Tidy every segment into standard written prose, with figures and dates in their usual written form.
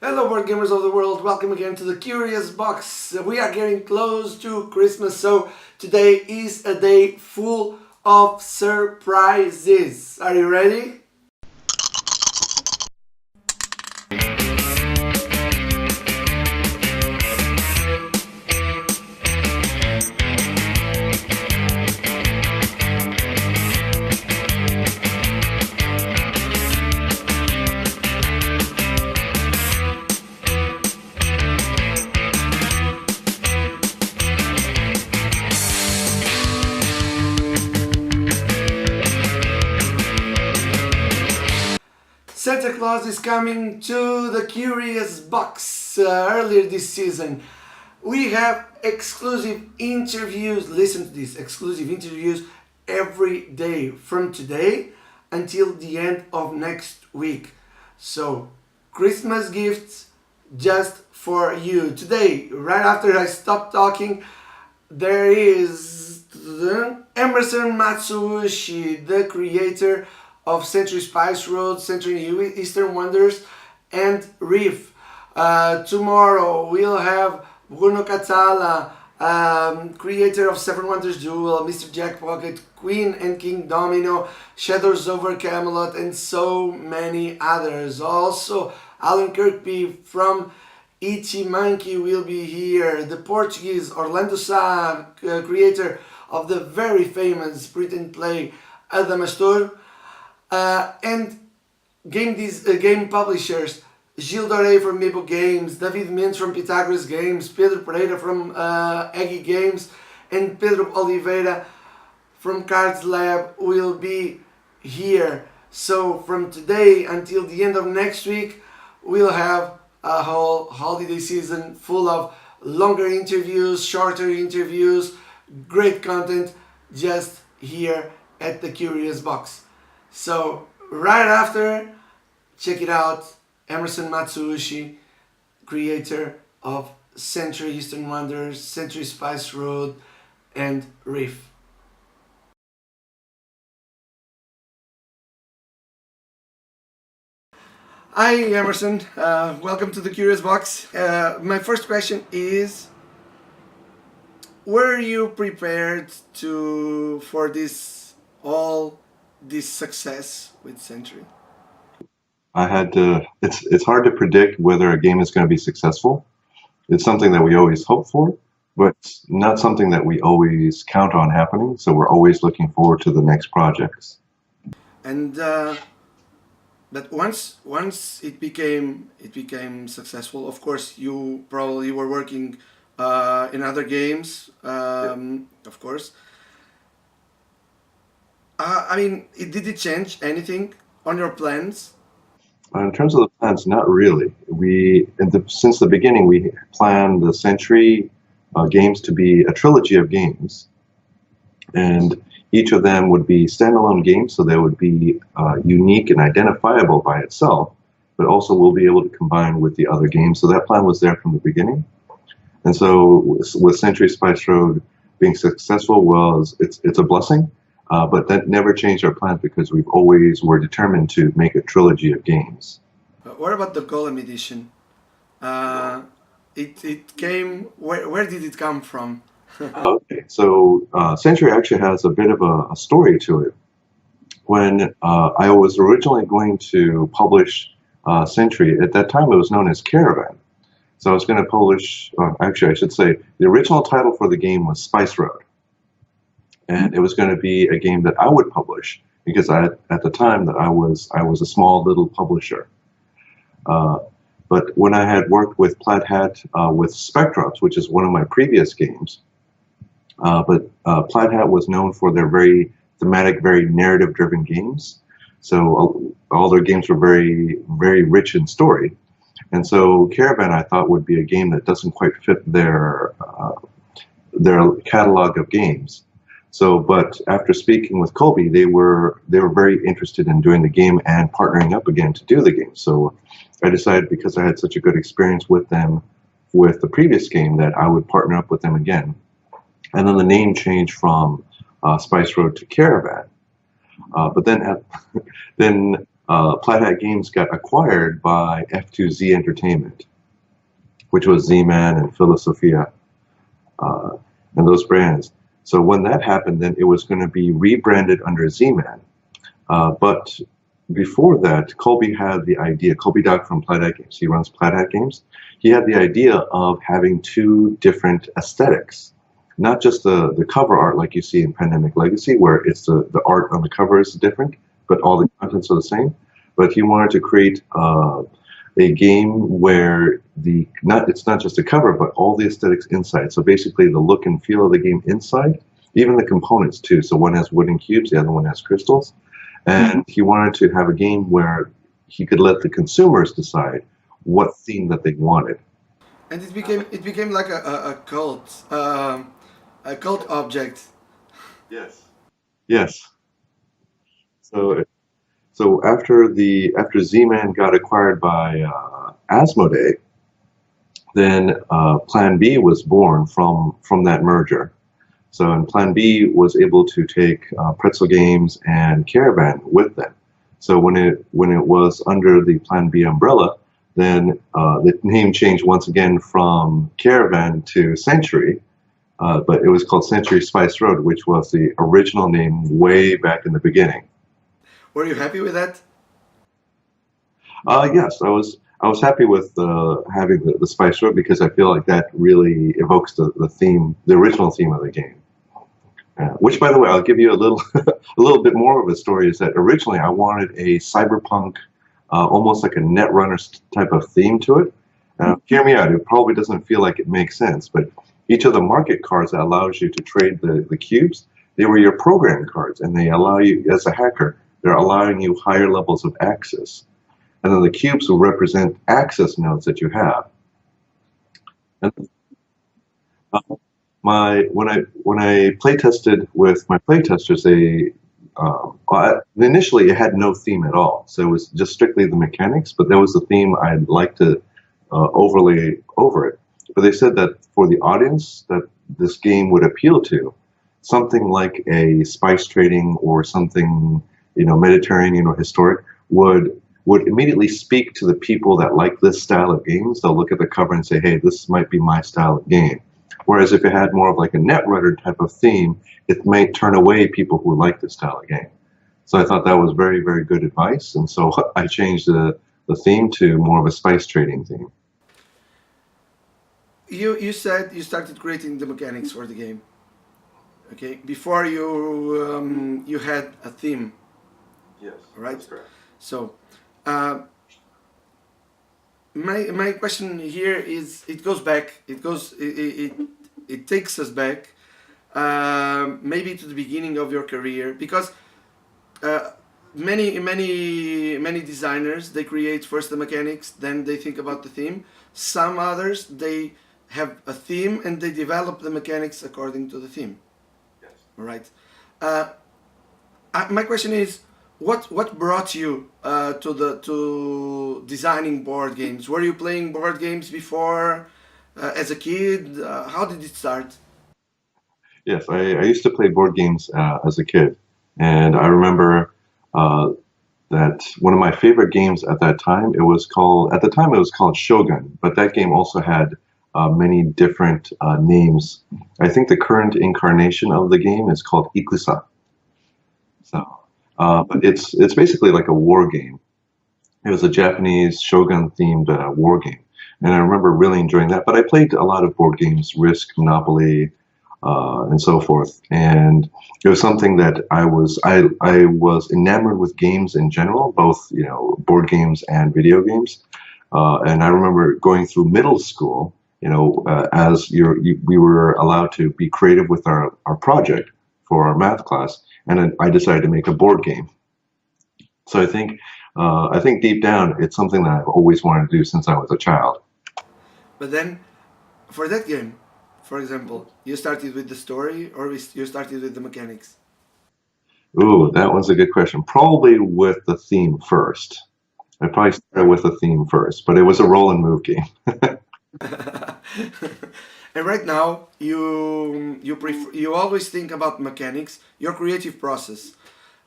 Hello board gamers of the world, welcome again to the Curious Box. We are getting close to Christmas, so today is a day full of surprises. Are you ready? Santa Claus is coming to the Curious Box earlier this season. We have exclusive interviews, listen to this, exclusive interviews every day from today until the end of next week. So, Christmas gifts just for you. Today, right after I stop talking, there is Emerson Matsuuchi, the creator of Century Spice Road, Century Eastern Wonders, and Reef. Tomorrow we'll have Bruno Catala, creator of Seven Wonders Duel, Mr. Jack Pocket, Queen and King Domino, Shadows over Camelot, and so many others. Also, Alan Kirkby from Ichi Monkey will be here. The Portuguese Orlando Sá, creator of the very famous print and play Adamastor, and game publishers Gilles Doré from Maple Games, David Mendes from Pythagoras Games, Pedro Pereira from Eggy Games, and Pedro Oliveira from Cards Lab will be here. So from today until the end of next week, we'll have a whole holiday season full of longer interviews, shorter interviews, great content just here at the Curious Box. So right after, check it out, Emerson Matsuuchi, creator of Century Eastern Wonders, Century Spice Road, and Reef. Hi Emerson, welcome to the Curious Box. My first question is, were you prepared for this success with Century? I had to. It's hard to predict whether a game is going to be successful. It's something that we always hope for, but not something that we always count on happening. So we're always looking forward to the next projects. And but once it became successful. Of course, you probably were working in other games, of course. I mean, did it change anything on your plans? In terms of the plans, not really. Since the beginning, we planned the Century games to be a trilogy of games, and each of them would be standalone games, so they would be unique and identifiable by itself, but also we'll be able to combine with the other games. So that plan was there from the beginning. And so with Century Spice Road being successful, it's a blessing. But that never changed our plans because we've always were determined to make a trilogy of games. What about the Golem edition? It came. Where did it come from? Okay, so Century actually has a bit of a story to it. When I was originally going to publish Century, at that time it was known as Caravan. So I was going to publish, actually I should say, the original title for the game was Spice Road. And it was going to be a game that I would publish because at the time that I was a small little publisher. But when I had worked with Plaid Hat with Spectrops, which is one of my previous games, but Plaid Hat was known for their very thematic, very narrative-driven games. So all their games were very, very rich in story. And so Caravan, I thought, would be a game that doesn't quite fit their catalog of games. So, but after speaking with Colby, they were very interested in doing the game and partnering up again to do the game. So I decided, because I had such a good experience with them with the previous game, that I would partner up with them again. And then the name changed from Spice Road to Caravan. But then Plaid Hat Games got acquired by F2Z Entertainment, which was Z-Man and Philosophia, uh, and those brands. So when that happened, then it was going to be rebranded under Z-Man. But before that, Colby had the idea, Colby Dock from Plaid Hat Games, he runs Plaid Hat Games. He had the idea of having two different aesthetics, not just the cover art like you see in Pandemic Legacy, where it's the art on the cover is different, but all the contents are the same. But he wanted to create a game where it's not just the cover, but all the aesthetics inside. So basically the look and feel of the game inside, even the components too. So one has wooden cubes, the other one has crystals. And he wanted to have a game where he could let the consumers decide what theme that they wanted. And it became like a cult object. Yes. Yes. So after Z-Man got acquired by Asmodee, then Plan B was born from that merger. So and Plan B was able to take Pretzel Games and Caravan with them. So when it was under the Plan B umbrella, then the name changed once again from Caravan to Century, but it was called Century Spice Road, which was the original name way back in the beginning. Were you happy with that? Yes, I was happy with having the Spice Road because I feel like that really evokes the theme, the original theme of the game. Which, by the way, I'll give you a little a little bit more of a story. Is that originally I wanted a cyberpunk, almost like a Netrunner type of theme to it. Hear me out. It probably doesn't feel like it makes sense, but each of the market cards that allows you to trade the cubes, they were your program cards, and they allow you, as a hacker, they're allowing you higher levels of access. And then the cubes will represent access nodes that you have. And when I play tested with my playtesters, initially it had no theme at all, so it was just strictly the mechanics. But there was a theme I'd like to overlay over it. But they said that for the audience that this game would appeal to, something like a spice trading or something, Mediterranean or historic would immediately speak to the people that like this style of games. They'll look at the cover and say, hey, this might be my style of game. Whereas if it had more of like a Netrunner type of theme, it may turn away people who like this style of game. So I thought that was very, very good advice. And so I changed the theme to more of a spice trading theme. You said you started creating the mechanics for the game. Okay, before you had a theme, Yes, right? that's correct. So, my question here is it goes back. It takes us back, maybe to the beginning of your career, because many designers, they create first the mechanics, then they think about the theme. Some others, they have a theme and they develop the mechanics according to the theme. Yes. Right. My question is, what brought you to designing board games? Were you playing board games before, as a kid? How did it start? Yes, I used to play board games as a kid, and I remember that one of my favorite games at that time, at the time it was called Shogun, but that game also had many different names. I think the current incarnation of the game is called Ikusa. So, but it's basically like a war game. It was a Japanese Shogun themed war game, and I remember really enjoying that. But I played a lot of board games, Risk, Monopoly, and so forth. And it was something that I was enamored with games in general, both board games and video games. And I remember going through middle school, as we were allowed to be creative with our project for our math class, and then I decided to make a board game. So I think deep down it's something that I've always wanted to do since I was a child. But then, for that game, for example, you started with the story or you started with the mechanics? Ooh, that was a good question. Probably with the theme first. I probably started with the theme first, but it was a roll and move game. And right now, you always think about mechanics, your creative process.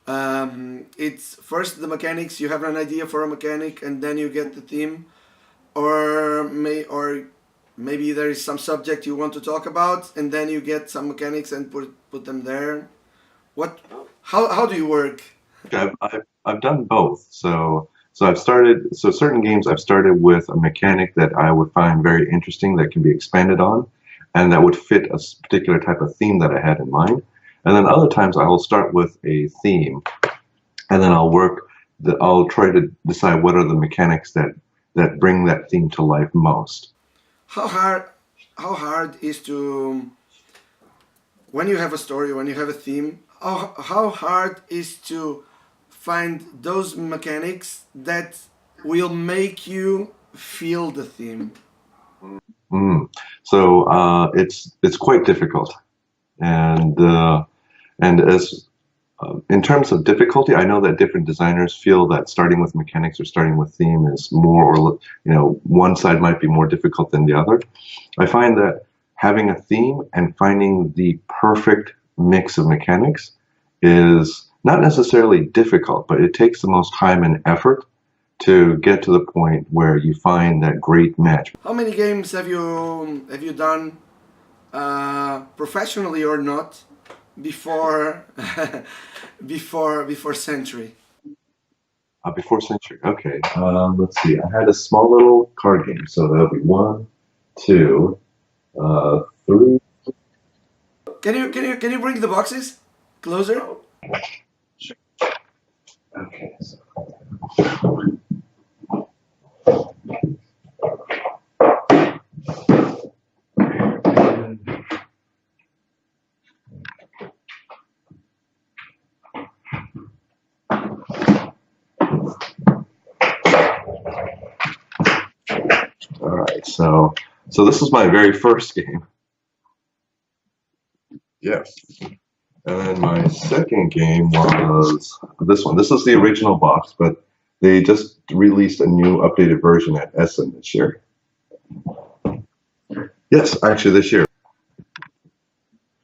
It's first the mechanics. You have an idea for a mechanic, and then you get the theme, or maybe there is some subject you want to talk about, and then you get some mechanics and put them there. What? How do you work? I've done both. So I've started so certain games I've started with a mechanic that I would find very interesting that can be expanded on, and that would fit a particular type of theme that I had in mind. And then other times I will start with a theme, and then I'll try to decide what are the mechanics that bring that theme to life most. How hard? How hard is to when you have a story, when you have a theme? How hard is to find those mechanics that will make you feel the theme? Mm. So it's quite difficult, and as in terms of difficulty, I know that different designers feel that starting with mechanics or starting with theme is more, or one side might be more difficult than the other. I find that having a theme and finding the perfect mix of mechanics is not necessarily difficult, but it takes the most time and effort to get to the point where you find that great match. How many games have you done professionally or not before before Century? Before Century, okay. Let's see. I had a small little card game, so that'll be one, two, three. Can you bring the boxes closer? Okay. All right. So this is my very first game. Yes. And then my second game was this one. This is the original box, but they just released a new updated version at Essen this year. Yes, actually this year.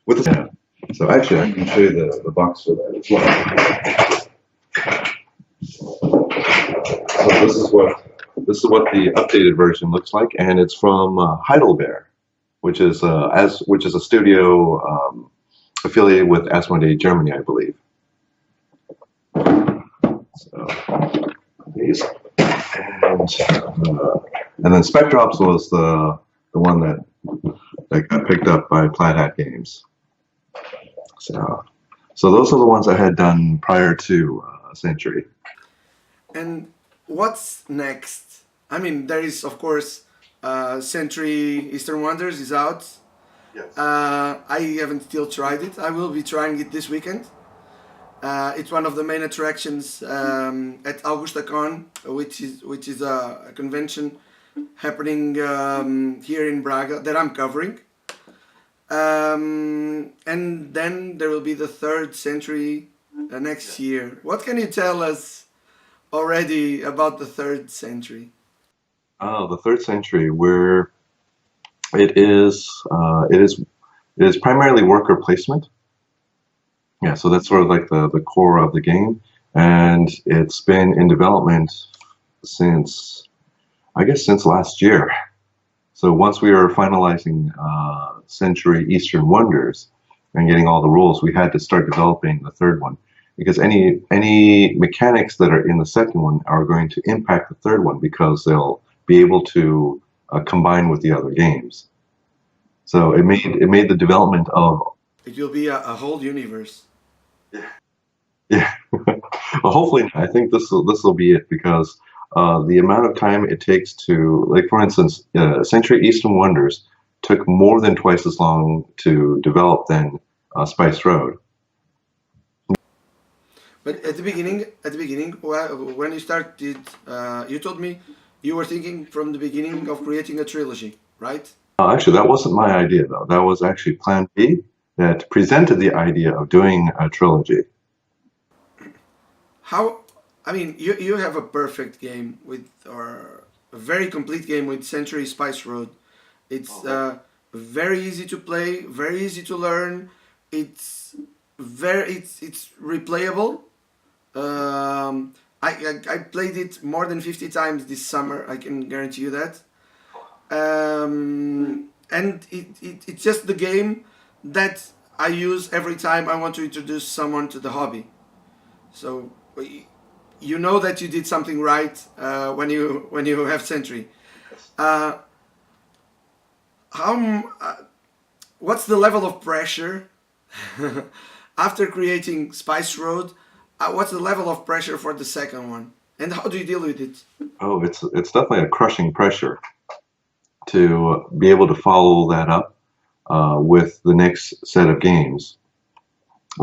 With the, yeah. So actually I can show you the box for that as well. So this is what the updated version looks like, and it's from Heidelberg, which is a studio affiliated with Asmodee Germany, I believe. So these, and then Spectrops was the one that got picked up by Plaid Hat Games. So those are the ones I had done prior to Century. And what's next? I mean, there is of course Century Eastern Wonders is out. Yes. I haven't still tried it. I will be trying it this weekend. It's one of the main attractions at AugustaCon, which is a convention happening here in Braga that I'm covering. And then there will be the third Century next year. What can you tell us already about the third Century? Oh, the third Century, where it is primarily worker placement. Yeah, so that's sort of like the core of the game, and it's been in development since, I guess, since last year. So once we were finalizing Century Eastern Wonders and getting all the rules, we had to start developing the third one, because any mechanics that are in the second one are going to impact the third one, because they'll be able to combine with the other games. So it made the development of. It will be a whole universe. Yeah. Well, hopefully, I think this will be it, because the amount of time it takes to, like, for instance, Century Eastern Wonders took more than twice as long to develop than Spice Road. But at the beginning, when you started, you told me you were thinking from the beginning of creating a trilogy, right? Actually, that wasn't my idea, though. That was actually Plan B that presented the idea of doing a trilogy. How? I mean, you have a perfect game with, or a very complete game with Century Spice Road. It's very easy to play, very easy to learn. It's replayable. I played it more than 50 times this summer. I can guarantee you that. And it's just the game that I use every time I want to introduce someone to the hobby. So you know that you did something right when you have Sentry. Uh, how what's the level of pressure after creating Spice Road? What's the level of pressure for the second one, and how do you deal with it? Oh, it's definitely a crushing pressure to be able to follow that up with the next set of games.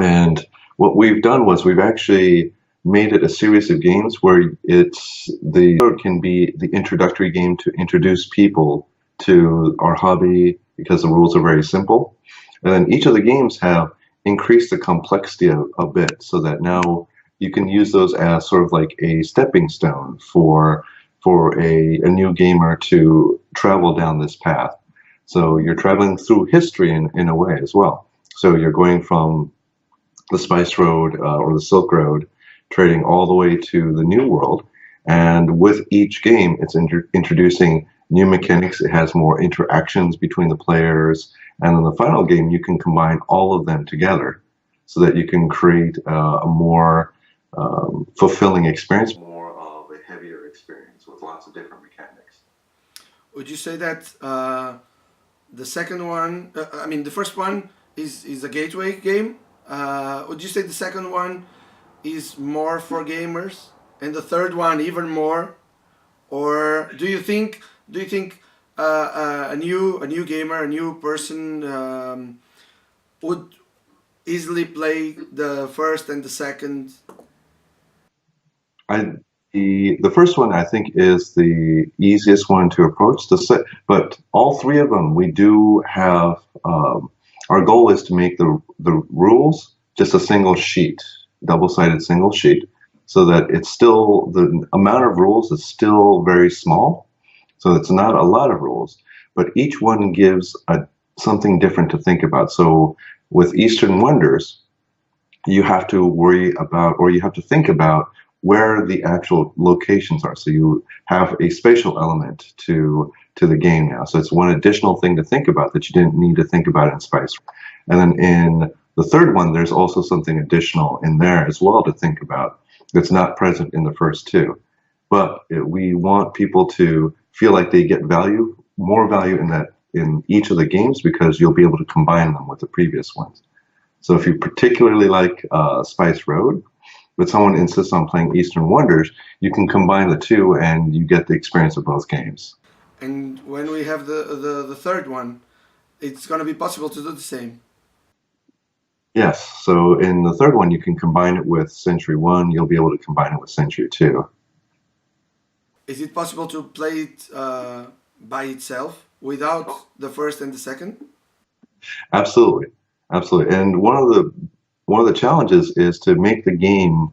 And what we've done was we've actually made it a series of games where it can be the introductory game to introduce people to our hobby because the rules are very simple. And then each of the games have increased the complexity a bit so that now you can use those as sort of like a stepping stone for a new gamer to travel down this path. So you're traveling through history in a way as well. So you're going from the Spice Road or the Silk Road, trading all the way to the New World. And with each game, it's introducing new mechanics. It has more interactions between the players. And in the final game, you can combine all of them together so that you can create a more fulfilling experience, more of a heavier experience with lots of different mechanics. Would you say that the second one, I mean, the first one is a gateway game? Would you say the second one is more for gamers, and the third one even more? Or do you think a new gamer, a new person would easily play the first and the second? I the first one I think is the easiest one to approach. But all three of them we do have. Our goal is to make the rules just a single sheet, double-sided single sheet, so that it's still the amount of rules is still very small. So it's not a lot of rules, but each one gives something different to think about. So with Eastern Wonders, you have to worry about, or you have to think about where the actual locations are. So you have a spatial element to the game now. So it's one additional thing to think about that you didn't need to think about in Spice. And then in the third one, there's also something additional in there as well to think about that's not present in the first two. But we want people to feel like they get more value in each of the games because you'll be able to combine them with the previous ones. So if you particularly like Spice Road, but someone insists on playing Eastern Wonders, you can combine the two and you get the experience of both games. And when we have the third one, it's going to be possible to do the same. Yes, so in the third one, you can combine it with Century 1, you'll be able to combine it with Century 2. Is it possible to play it by itself without the first and the second? Absolutely, absolutely. And one of the challenges is to make the game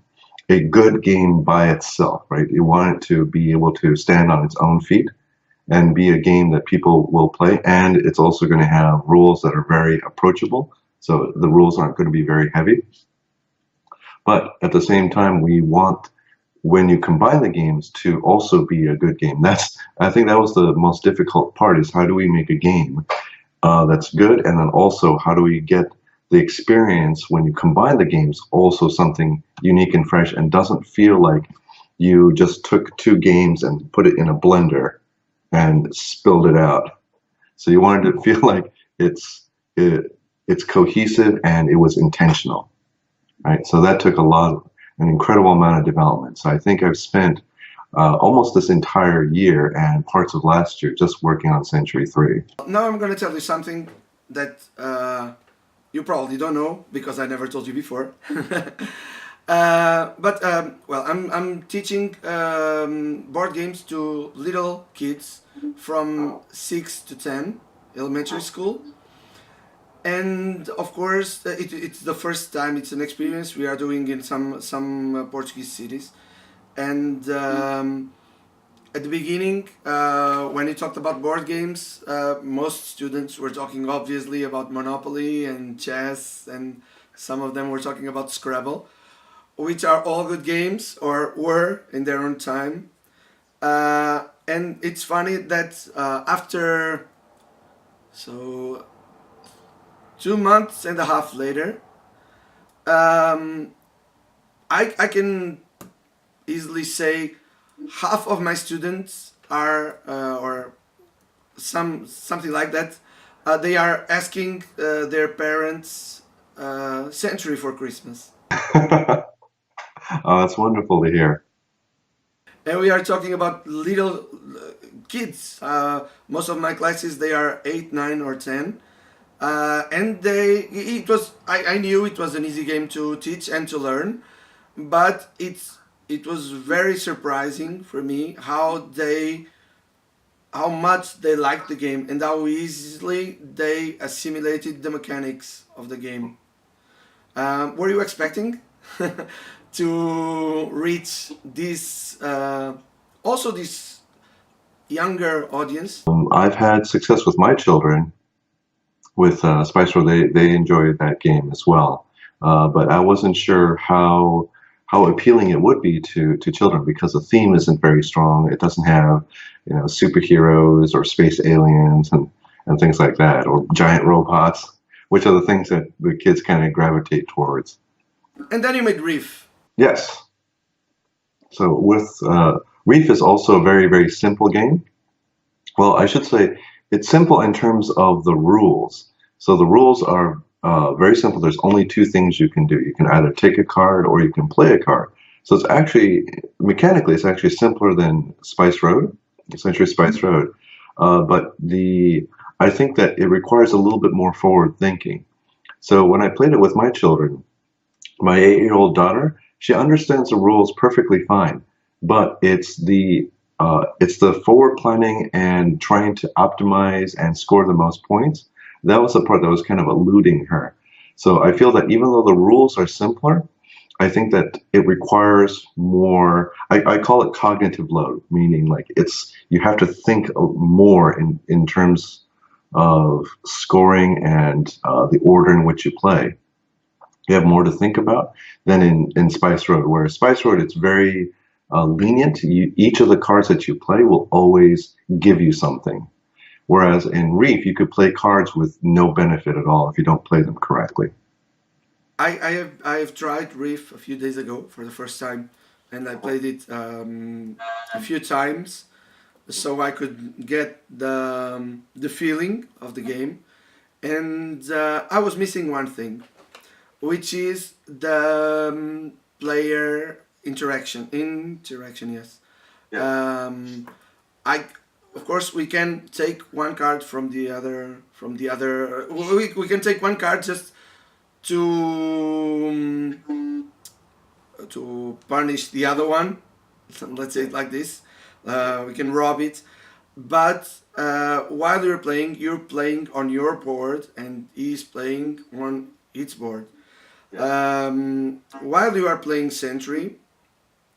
a good game by itself, right? You want it to be able to stand on its own feet and be a game that people will play. And it's also going to have rules that are very approachable. So the rules aren't going to be very heavy. But at the same time, we want when you combine the games to also be a good game. I think that was the most difficult part is how do we make a game that's good, and then also how do we get the experience when you combine the games also something unique and fresh and doesn't feel like you just took two games and put it in a blender and spilled it out. So you wanted to feel like it's cohesive and it was intentional, right? So that took an incredible amount of development. So I think I've spent almost this entire year and parts of last year just working on Century 3. Now I'm going to tell you something that you probably don't know because I never told you before. Well, I'm teaching board games to little kids from 6 to 10 elementary school. And of course, it's the first time. It's an experience we are doing in some Portuguese cities. And at the beginning, when you talked about board games, most students were talking obviously about Monopoly and chess, and some of them were talking about Scrabble. which are all good games or were in their own time. And it's funny that after so 2 months and a half later, um, I can easily say half of my students are or something like that. They are asking their parents Century for Christmas, It's wonderful to hear. and we are talking about little kids. Most of my classes they are 8, 9, or 10, and I knew it was an easy game to teach and to learn, but it was very surprising for me how much they liked the game and how easily they assimilated the mechanics of the game. Were you expecting to reach this also this younger audience? I've had success with my children with Spice Road. They enjoyed that game as well, but I wasn't sure how appealing it would be to children because the theme isn't very strong. It doesn't have superheroes or space aliens and things like that, or giant robots, which are the things that the kids kind of gravitate towards. And then you made Reef. Yes. So with Reef is also a very, very simple game. Well, I should say it's simple in terms of the rules. So the rules are very simple. There's only two things you can do. You can either take a card or you can play a card. So it's actually, mechanically, it's actually simpler than Spice Road, Century Spice Road. But I think that it requires a little bit more forward thinking. So when I played it with my children, my 8-year-old daughter, she understands the rules perfectly fine, but it's the forward planning and trying to optimize and score the most points. That was the part that was kind of eluding her. So I feel that even though the rules are simpler, I think that it requires more. I call it cognitive load, meaning like you have to think more in terms of scoring and the order in which you play. You have more to think about than in Spice Road, where Spice Road, it's very lenient. Each of the cards that you play will always give you something. Whereas in Reef, you could play cards with no benefit at all if you don't play them correctly. I have tried Reef a few days ago for the first time, and I played it a few times, so I could get the feeling of the game, and I was missing one thing, which is the player interaction. Interaction, yes. Yeah. I Of course we can take one card from the other we can take one card just to punish the other one. Let's say it like this. We can rob it, but while you're playing on your board and he's playing on its board. While you are playing Sentry,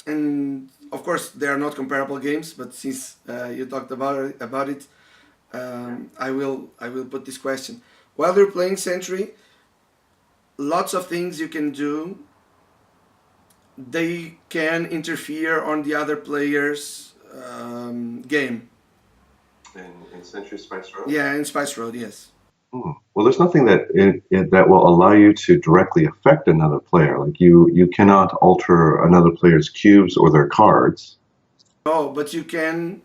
and of course they are not comparable games, but since you talked about it, I will put this question. While you're playing Sentry, lots of things you can do. They can interfere on the other player's game. In Century Spice Road? Yeah, in Spice Road, yes. Well, there's nothing that will allow you to directly affect another player. Like you cannot alter another player's cubes or their cards. Oh, but you can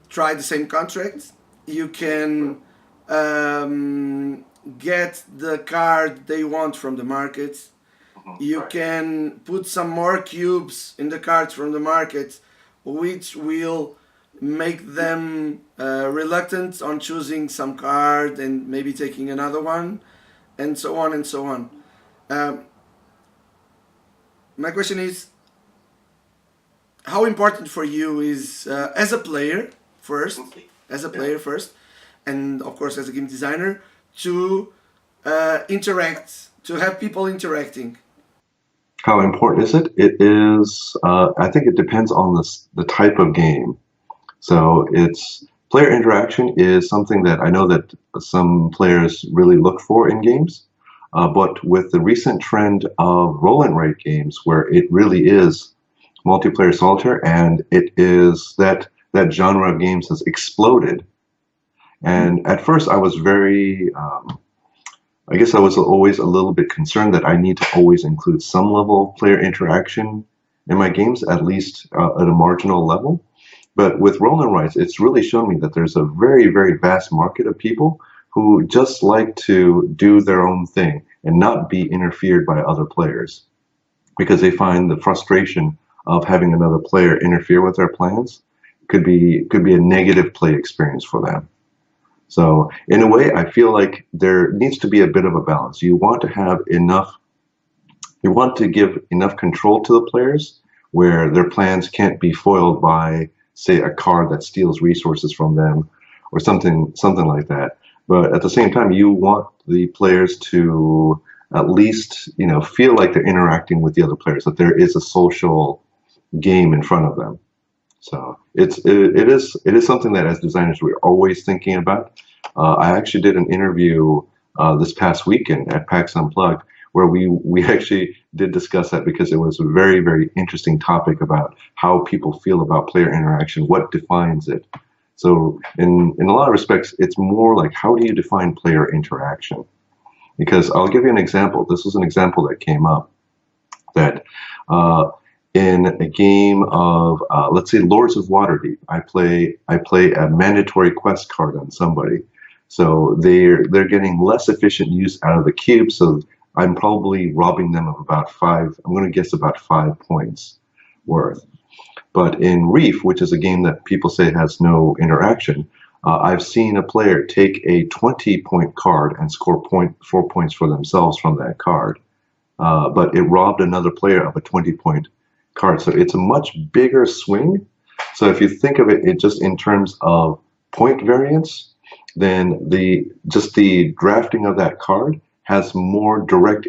try the same contract. You can get the card they want from the market. You can put some more cubes in the cards from the market, which will make them reluctant on choosing some card and maybe taking another one, and so on and so on. My question is, how important for you is as a player first, and of course as a game designer, to interact, to have people interacting? How important is it? It is. I think it depends on the type of game. So player interaction is something that I know that some players really look for in games. But with the recent trend of roll and write games, where it really is multiplayer solitaire, and it is that genre of games has exploded. And at first, I was I guess I was always a little bit concerned that I need to always include some level of player interaction in my games, at least at a marginal level. But with roll and writes, it's really shown me that there's a very, very vast market of people who just like to do their own thing and not be interfered by other players because they find the frustration of having another player interfere with their plans could be a negative play experience for them. So in a way, I feel like there needs to be a bit of a balance. You want to give enough control to the players where their plans can't be foiled by, say, a card that steals resources from them or something like that. But at the same time, you want the players to at least, feel like they're interacting with the other players, that there is a social game in front of them. So it is something that as designers we're always thinking about. I actually did an interview this past weekend at PAX Unplugged where we actually did discuss that because it was a very, very interesting topic about how people feel about player interaction, what defines it. So in a lot of respects, it's more like how do you define player interaction? Because I'll give you an example. This was an example that came up that in a game of let's say Lords of Waterdeep, I play a mandatory quest card on somebody, so they're getting less efficient use out of the cube. So I'm probably robbing them of about five. I'm going to guess about 5 points worth. But in Reef, which is a game that people say has no interaction, I've seen a player take a 20-point card and score 4 points for themselves from that card. But it robbed another player of a 20-point card. So it's a much bigger swing. So if you think of it just in terms of point variance, then the drafting of that card has more direct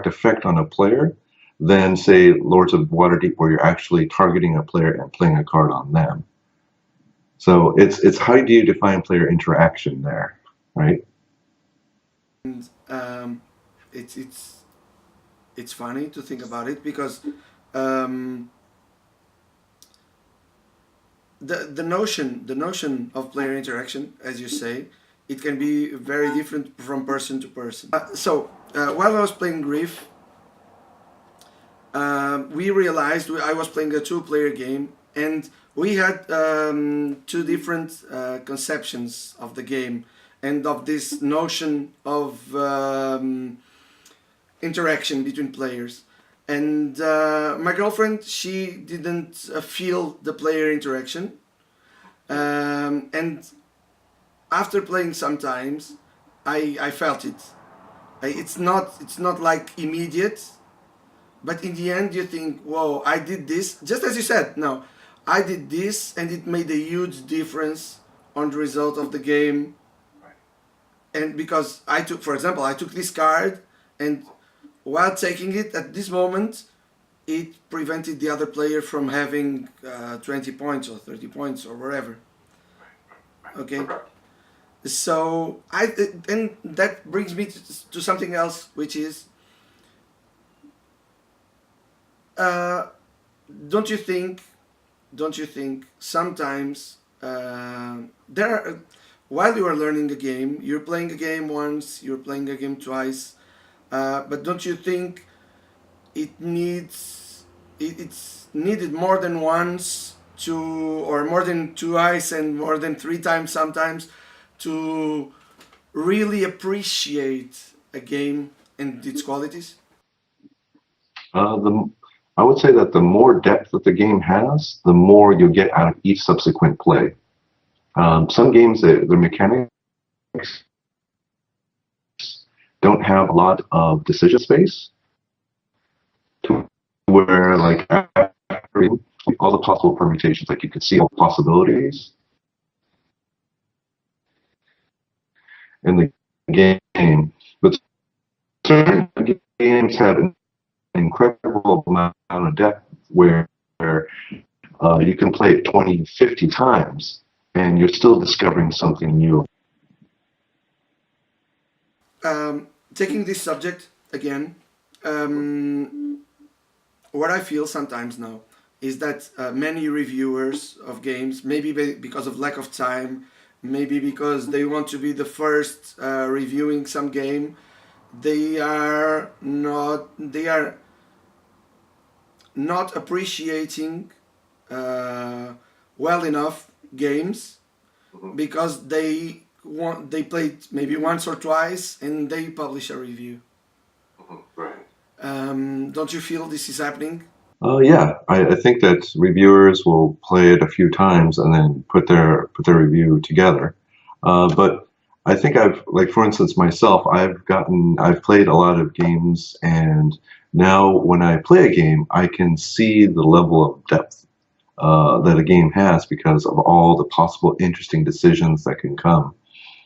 effect on a player than, say, Lords of Waterdeep, where you're actually targeting a player and playing a card on them. So it's how do you define player interaction there, right? And it's funny to think about it because um, the notion of player interaction, as you say, it can be very different from person to person. While I was playing Griff, we realized I was playing a two-player game, and we had two different conceptions of the game and of this notion of interaction between players. And my girlfriend, she didn't feel the player interaction, and after playing sometimes, I felt it. It's not like immediate, but in the end you think, whoa, I did this, just as you said. No, I did this and it made a huge difference on the result of the game. And because for example, I took this card, and while taking it at this moment, it prevented the other player from having 20 points or 30 points or wherever. Okay, so and that brings me to something else, which is, uh, don't you think sometimes there are, while you are learning a game, you're playing a game once, you're playing a game twice, but don't you think it's needed more than once to, or more than twice and more than three times sometimes, to really appreciate a game and its qualities? The I would say that the more depth that the game has, the more you get out of each subsequent play. Some games, the mechanics don't have a lot of decision space to where, like, after all the possible permutations, like you could see all possibilities in the game. But certain games have an incredible amount of depth where you can play it 20, 50 times and you're still discovering something new. taking this subject again, um, what I feel sometimes now is that many reviewers of games, maybe because of lack of time, maybe because they want to be the first reviewing some game, they are not appreciating uh, well enough games because they played maybe once or twice and they publish a review. Right. Don't you feel this is happening? Yeah, I think that reviewers will play it a few times and then put their review together. But I think like for instance myself, I've played a lot of games, and now when I play a game, I can see the level of depth that a game has because of all the possible interesting decisions that can come.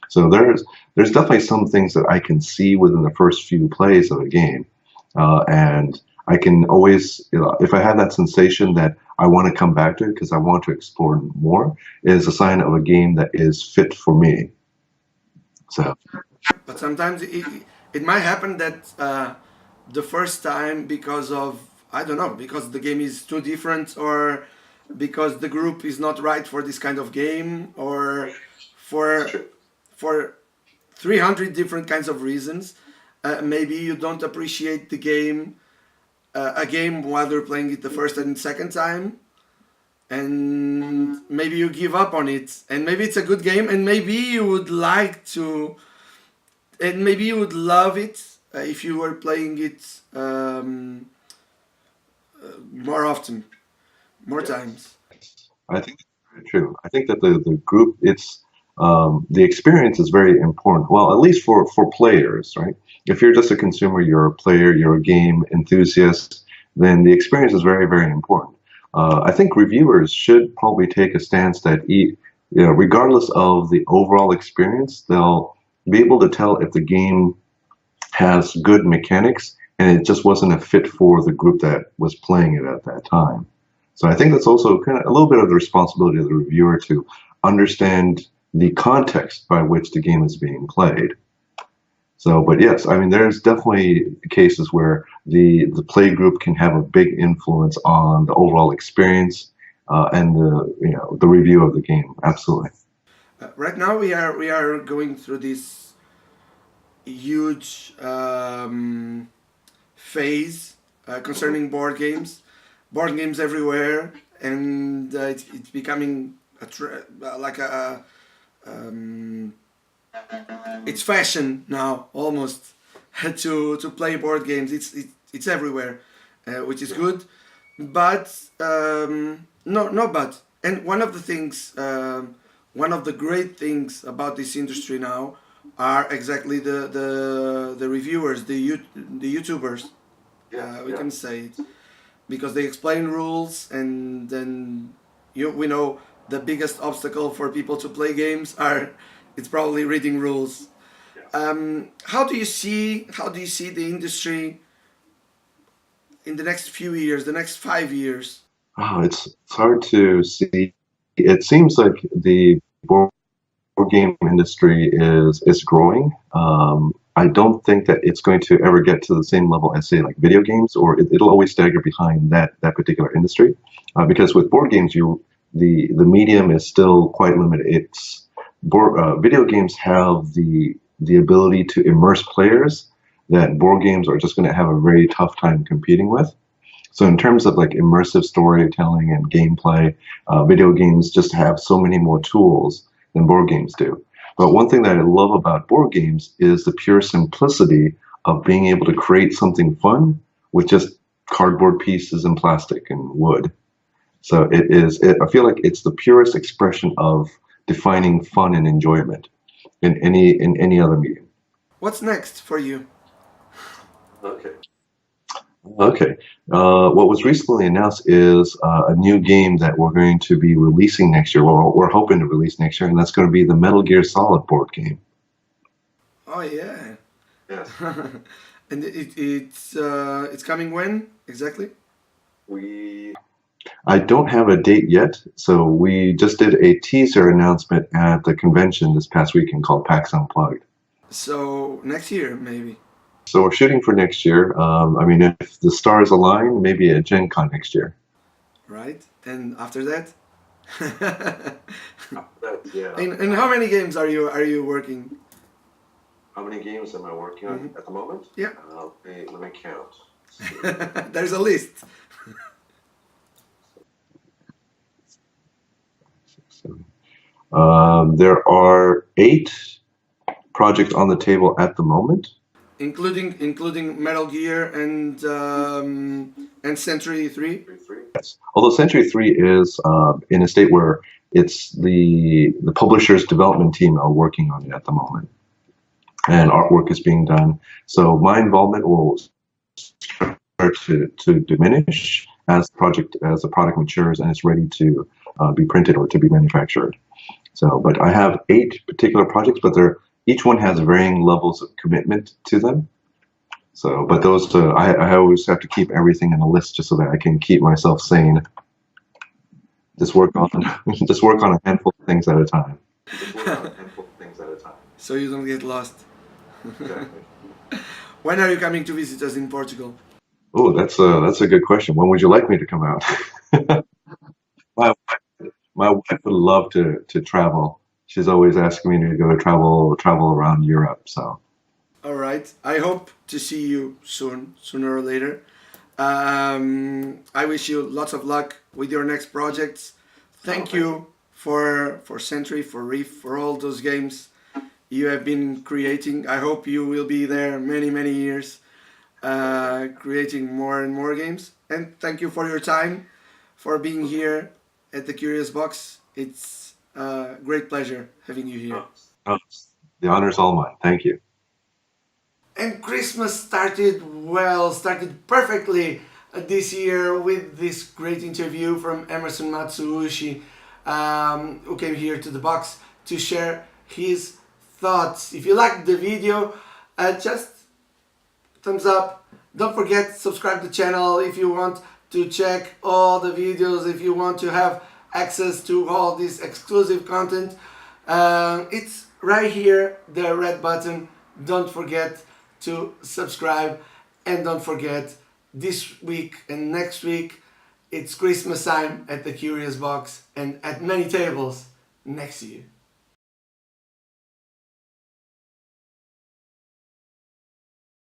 So there's definitely some things that I can see within the first few plays of a game, and I can always, if I have that sensation that I want to come back to it because I want to explore more, is a sign of a game that is fit for me. So But sometimes it might happen that the first time, because of, I don't know, because the game is too different, or because the group is not right for this kind of game, or for for 300 different kinds of reasons, maybe you don't appreciate the game, a game while you're playing it the first and second time, and maybe you give up on it, and maybe it's a good game, and maybe you would like to, and maybe you would love it if you were playing it more often, more times. I think that's very true. I think that the group, the experience is very important. Well, at least for players, right? If you're just a consumer, you're a player, you're a game enthusiast, then the experience is very, very important. I think reviewers should probably take a stance that, regardless of the overall experience, they'll be able to tell if the game has good mechanics and it just wasn't a fit for the group that was playing it at that time. So I think that's also kind of a little bit of the responsibility of the reviewer to understand the context by which the game is being played. So, but yes, I mean, there's definitely cases where the play group can have a big influence on the overall experience and the review of the game. Absolutely. Right now we are going through this huge phase concerning board games everywhere, and it's becoming like a um, it's fashion now almost to play board games. It's everywhere, which is good. But no, but and one of the great things about this industry now are exactly the reviewers, the YouTubers. We can say it because they explain rules, and then we know the biggest obstacle for people to play games are it's probably reading rules. How do you see the industry in the next few years, the next 5 years? Oh, it's hard to see. It seems like the board game industry is growing. I don't think that it's going to ever get to the same level as say like video games, or it'll always stagger behind that particular industry, because with board games, the medium is still quite limited. Video games have the ability to immerse players that board games are just going to have a very tough time competing with. So in terms of like immersive storytelling and gameplay, video games just have so many more tools than board games do. But one thing that I love about board games is the pure simplicity of being able to create something fun with just cardboard pieces and plastic and wood. So I feel like it's the purest expression of defining fun and enjoyment in any other medium. What's next for you? Okay. Okay. What was recently announced is a new game that we're going to be releasing next year. Well, we're hoping to release next year, and that's going to be the Metal Gear Solid board game. Oh yeah. Yes. And it's coming when exactly? I don't have a date yet, so we just did a teaser announcement at the convention this past weekend called PAX Unplugged. So next year maybe. So we're shooting for next year. I mean, if the stars align, maybe at Gen Con next year. Right? And after that? Yeah. And how many games are you working? How many games am I working on at the moment? Yeah. Let me count. There's a list. There are 8 projects on the table at the moment. Including Metal Gear and Century 3. Yes. Although Century 3 is in a state where it's the publisher's development team are working on it at the moment, and artwork is being done. So my involvement will start to diminish as the product matures and it's ready to be printed or to be manufactured. So, but I have 8 particular projects, but each one has varying levels of commitment to them. So, but those I always have to keep everything in a list just so that I can keep myself sane. Just work on a handful of things at a time. So you don't get lost. Exactly. When are you coming to visit us in Portugal? Oh, that's a good question. When would you like me to come out? my my wife would love to travel. She's always asking me to go travel around Europe. So. All right. I hope to see you soon, sooner or later. I wish you lots of luck with your next projects. Thank you for Century, for Reef, for all those games you have been creating. I hope you will be there many years, creating more and more games. And thank you for your time, for being here at the Curious Box. It's a great pleasure having you here. Oh, the honor's all mine. Thank you. And Christmas started perfectly this year with this great interview from EMERSON Matsuuchi, who came here to the box to share his thoughts. If you liked the video, just thumbs up. Don't forget, subscribe to the channel if you want to check all the videos, if you want to have access to all this exclusive content. It's right here, the red button. Don't forget to subscribe, and don't forget, this week and next week it's Christmas time at the Curious Box and at many tables next to you.